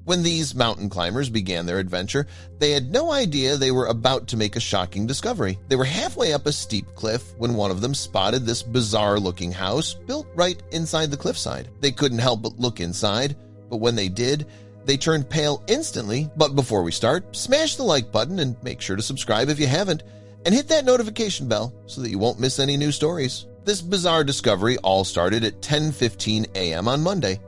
When these mountain climbers began their adventure, they had no idea they were about to make a shocking discovery. They were halfway up a steep cliff when one of them spotted this bizarre-looking house built right inside the cliffside. They couldn't help but look inside, but when they did, they turned pale instantly. But before we start, smash the like button and make sure to subscribe if you haven't, and hit that notification bell so that you won't miss any new stories. This bizarre discovery all started at 10:15 a.m. on Monday.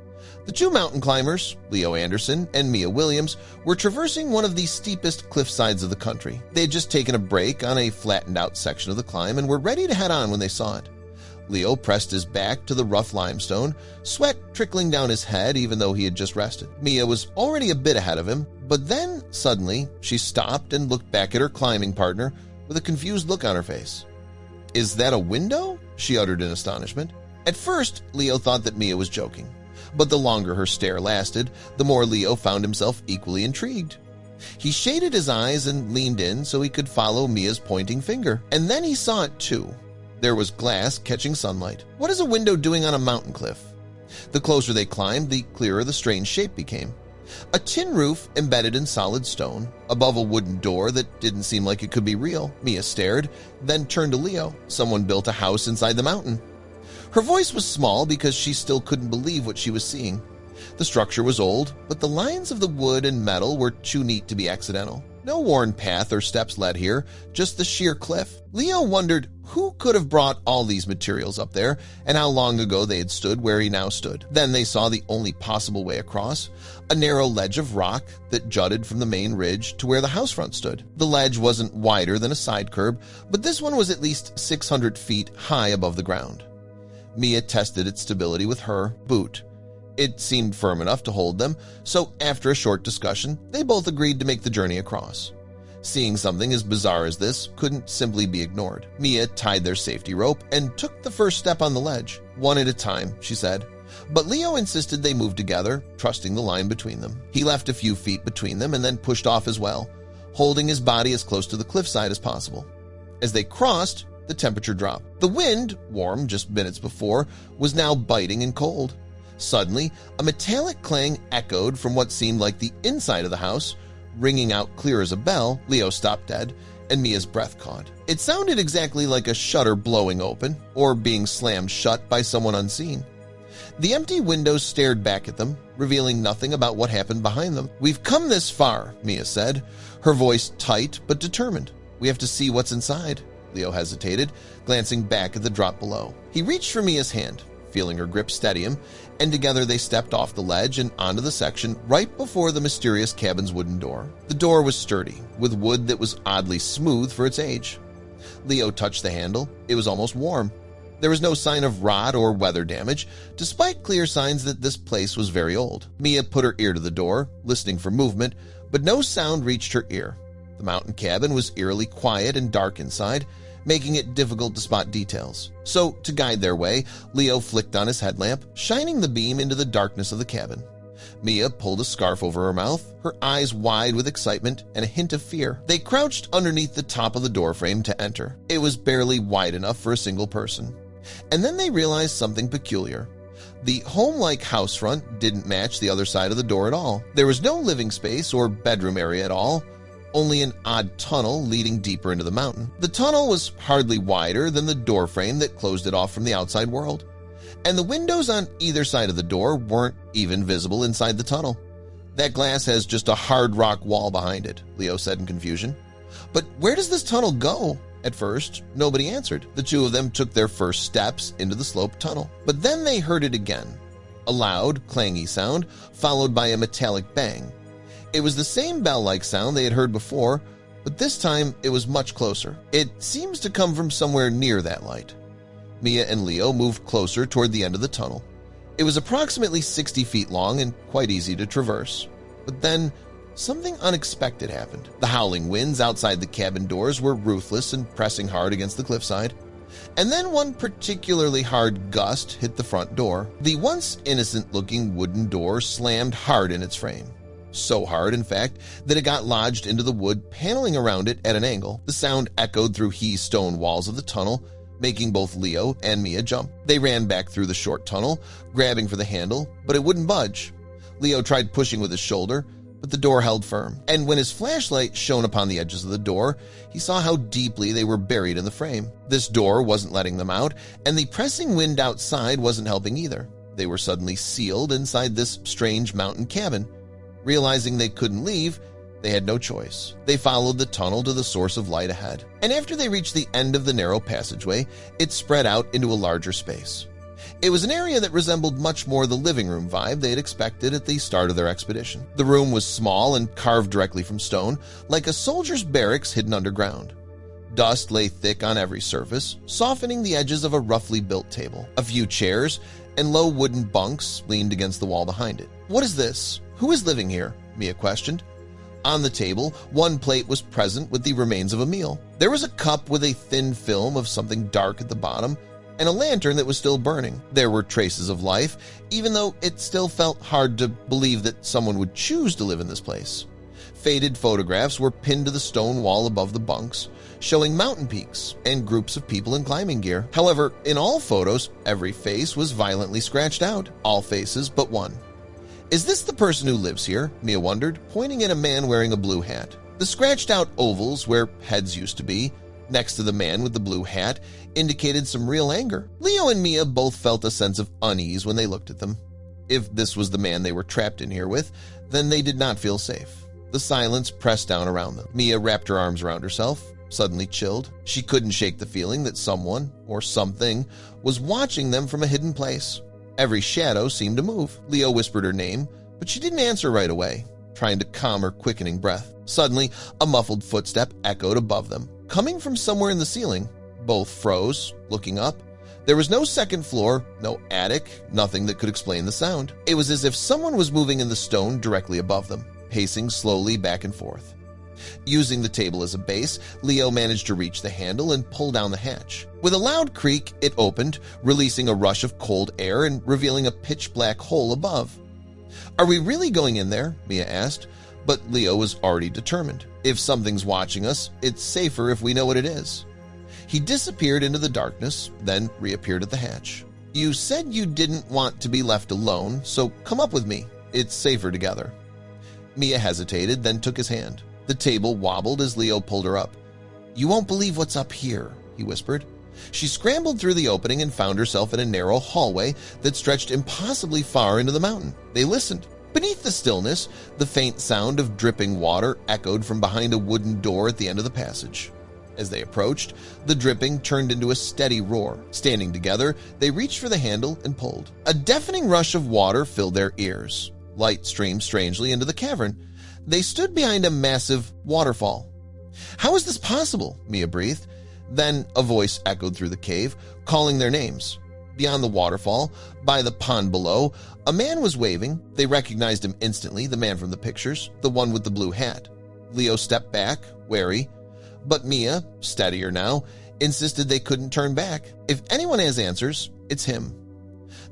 The two mountain climbers, Leo Anderson and Mia Williams, were traversing one of the steepest cliff sides of the country. They had just taken a break on a flattened-out section of the climb and were ready to head on when they saw it. Leo pressed his back to the rough limestone, sweat trickling down his head even though he had just rested. Mia was already a bit ahead of him, but then, suddenly, she stopped and looked back at her climbing partner with a confused look on her face. "Is that a window?" she uttered in astonishment. At first, Leo thought that Mia was joking. But the longer her stare lasted, the more Leo found himself equally intrigued. He shaded his eyes and leaned in so he could follow Mia's pointing finger. And then he saw it too. There was glass catching sunlight. What is a window doing on a mountain cliff? The closer they climbed, the clearer the strange shape became. A tin roof embedded in solid stone, above a wooden door that didn't seem like it could be real. Mia stared, then turned to Leo. Someone built a house inside the mountain. Her voice was small because she still couldn't believe what she was seeing. The structure was old, but the lines of the wood and metal were too neat to be accidental. No worn path or steps led here, just the sheer cliff. Leo wondered who could have brought all these materials up there and how long ago they had stood where he now stood. Then they saw the only possible way across, a narrow ledge of rock that jutted from the main ridge to where the house front stood. The ledge wasn't wider than a side curb, but this one was at least 600 feet high above the ground. Mia tested its stability with her boot. It seemed firm enough to hold them, so after a short discussion, they both agreed to make the journey across. Seeing something as bizarre as this couldn't simply be ignored. Mia tied their safety rope and took the first step on the ledge. "One at a time," she said. But Leo insisted they move together, trusting the line between them. He left a few feet between them and then pushed off as well, holding his body as close to the cliffside as possible. As they crossed, the temperature dropped. The wind, warm just minutes before, was now biting and cold. Suddenly, a metallic clang echoed from what seemed like the inside of the house, ringing out clear as a bell. Leo stopped dead, and Mia's breath caught. It sounded exactly like a shutter blowing open or being slammed shut by someone unseen. The empty windows stared back at them, revealing nothing about what happened behind them. "We've come this far," Mia said, her voice tight but determined. "We have to see what's inside." Leo hesitated, glancing back at the drop below. He reached for Mia's hand, feeling her grip steady him, and together they stepped off the ledge and onto the section right before the mysterious cabin's wooden door. The door was sturdy, with wood that was oddly smooth for its age. Leo touched the handle. It was almost warm. There was no sign of rot or weather damage, despite clear signs that this place was very old. Mia put her ear to the door, listening for movement, but no sound reached her ear. The mountain cabin was eerily quiet and dark inside, making it difficult to spot details. So, to guide their way, Leo flicked on his headlamp, shining the beam into the darkness of the cabin. Mia pulled a scarf over her mouth, her eyes wide with excitement and a hint of fear. They crouched underneath the top of the doorframe to enter. It was barely wide enough for a single person. And then they realized something peculiar. The home-like house front didn't match the other side of the door at all. There was no living space or bedroom area at all, only an odd tunnel leading deeper into the mountain. The tunnel was hardly wider than the doorframe that closed it off from the outside world. And the windows on either side of the door weren't even visible inside the tunnel. "That glass has just a hard rock wall behind it," Leo said in confusion. "But where does this tunnel go?" At first, nobody answered. The two of them took their first steps into the sloped tunnel. But then they heard it again. A loud, clangy sound, followed by a metallic bang. It was the same bell-like sound they had heard before, but this time it was much closer. It seems to come from somewhere near that light. Mia and Leo moved closer toward the end of the tunnel. It was approximately 60 feet long and quite easy to traverse. But then, something unexpected happened. The howling winds outside the cabin doors were ruthless and pressing hard against the cliffside. And then one particularly hard gust hit the front door. The once innocent-looking wooden door slammed hard in its frame. So hard, in fact, that it got lodged into the wood paneling around it at an angle. The sound echoed through stone walls of the tunnel, making both Leo and Mia jump. They ran back through the short tunnel, grabbing for the handle, but it wouldn't budge. Leo tried pushing with his shoulder, but the door held firm. And when his flashlight shone upon the edges of the door, he saw how deeply they were buried in the frame. This door wasn't letting them out, and the pressing wind outside wasn't helping either. They were suddenly sealed inside this strange mountain cabin. Realizing they couldn't leave, they had no choice. They followed the tunnel to the source of light ahead. And after they reached the end of the narrow passageway, it spread out into a larger space. It was an area that resembled much more the living room vibe they had expected at the start of their expedition. The room was small and carved directly from stone, like a soldier's barracks hidden underground. Dust lay thick on every surface, softening the edges of a roughly built table. A few chairs and low wooden bunks leaned against the wall behind it. "What is this? Who is living here?" Mia questioned. On the table, one plate was present with the remains of a meal. There was a cup with a thin film of something dark at the bottom, and a lantern that was still burning. There were traces of life, even though it still felt hard to believe that someone would choose to live in this place. Faded photographs were pinned to the stone wall above the bunks, showing mountain peaks and groups of people in climbing gear. However, in all photos, every face was violently scratched out, all faces but one. "Is this the person who lives here?" Mia wondered, pointing at a man wearing a blue hat. The scratched-out ovals where heads used to be, next to the man with the blue hat, indicated some real anger. Leo and Mia both felt a sense of unease when they looked at them. If this was the man they were trapped in here with, then they did not feel safe. The silence pressed down around them. Mia wrapped her arms around herself, suddenly chilled. She couldn't shake the feeling that someone, or something, was watching them from a hidden place. Every shadow seemed to move. Leo whispered her name, but she didn't answer right away, trying to calm her quickening breath. Suddenly, a muffled footstep echoed above them, coming from somewhere in the ceiling. Both froze, looking up. There was no second floor, no attic, nothing that could explain the sound. It was as if someone was moving in the stone directly above them, pacing slowly back and forth. Using the table as a base, Leo managed to reach the handle and pull down the hatch. With a loud creak, it opened, releasing a rush of cold air and revealing a pitch-black hole above. "Are we really going in there?" Mia asked, but Leo was already determined. "If something's watching us, it's safer if we know what it is." He disappeared into the darkness, then reappeared at the hatch. "You said you didn't want to be left alone, so come up with me. It's safer together." Mia hesitated, then took his hand. The table wobbled as Leo pulled her up. "You won't believe what's up here," he whispered. She scrambled through the opening and found herself in a narrow hallway that stretched impossibly far into the mountain. They listened. Beneath the stillness, the faint sound of dripping water echoed from behind a wooden door at the end of the passage. As they approached, the dripping turned into a steady roar. Standing together, they reached for the handle and pulled. A deafening rush of water filled their ears. Light streamed strangely into the cavern. They stood behind a massive waterfall. "How is this possible?" Mia breathed. Then a voice echoed through the cave, calling their names. Beyond the waterfall, by the pond below, a man was waving. They recognized him instantly, the man from the pictures, the one with the blue hat. Leo stepped back, wary, but Mia, steadier now, insisted they couldn't turn back. If anyone has answers, it's him.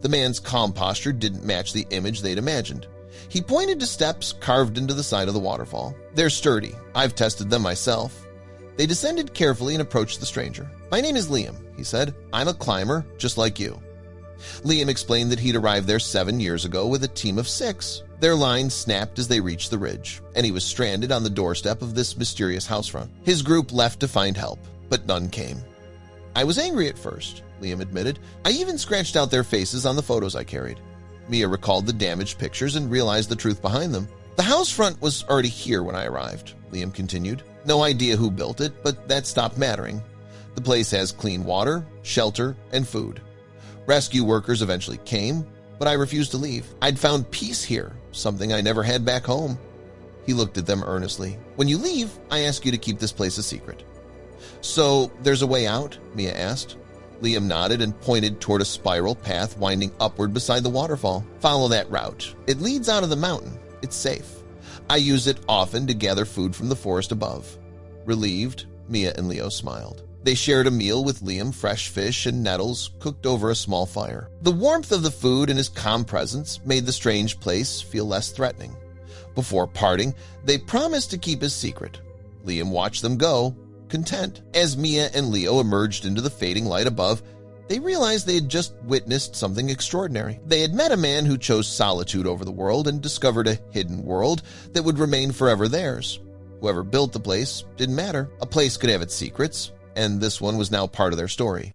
The man's calm posture didn't match the image they'd imagined. He pointed to steps carved into the side of the waterfall. "They're sturdy. I've tested them myself." They descended carefully and approached the stranger. "My name is Liam," he said. "I'm a climber, just like you." Liam explained that he'd arrived there 7 years ago with a team of 6. Their line snapped as they reached the ridge, and he was stranded on the doorstep of this mysterious housefront. His group left to find help, but none came. "I was angry at first," Liam admitted. "I even scratched out their faces on the photos I carried." Mia recalled the damaged pictures and realized the truth behind them. "The house front was already here when I arrived," Liam continued. "No idea who built it, but that stopped mattering. The place has clean water, shelter, and food. Rescue workers eventually came, but I refused to leave. I'd found peace here, something I never had back home." He looked at them earnestly. "When you leave, I ask you to keep this place a secret." "So there's a way out?" Mia asked. Liam nodded and pointed toward a spiral path winding upward beside the waterfall. "Follow that route. It leads out of the mountain. It's safe. I use it often to gather food from the forest above." Relieved, Mia and Leo smiled. They shared a meal with Liam, fresh fish and nettles cooked over a small fire. The warmth of the food and his calm presence made the strange place feel less threatening. Before parting, they promised to keep his secret. Liam watched them go, content. As Mia and Leo emerged into the fading light above, they realized they had just witnessed something extraordinary. They had met a man who chose solitude over the world and discovered a hidden world that would remain forever theirs. Whoever built the place didn't matter. A place could have its secrets, and this one was now part of their story.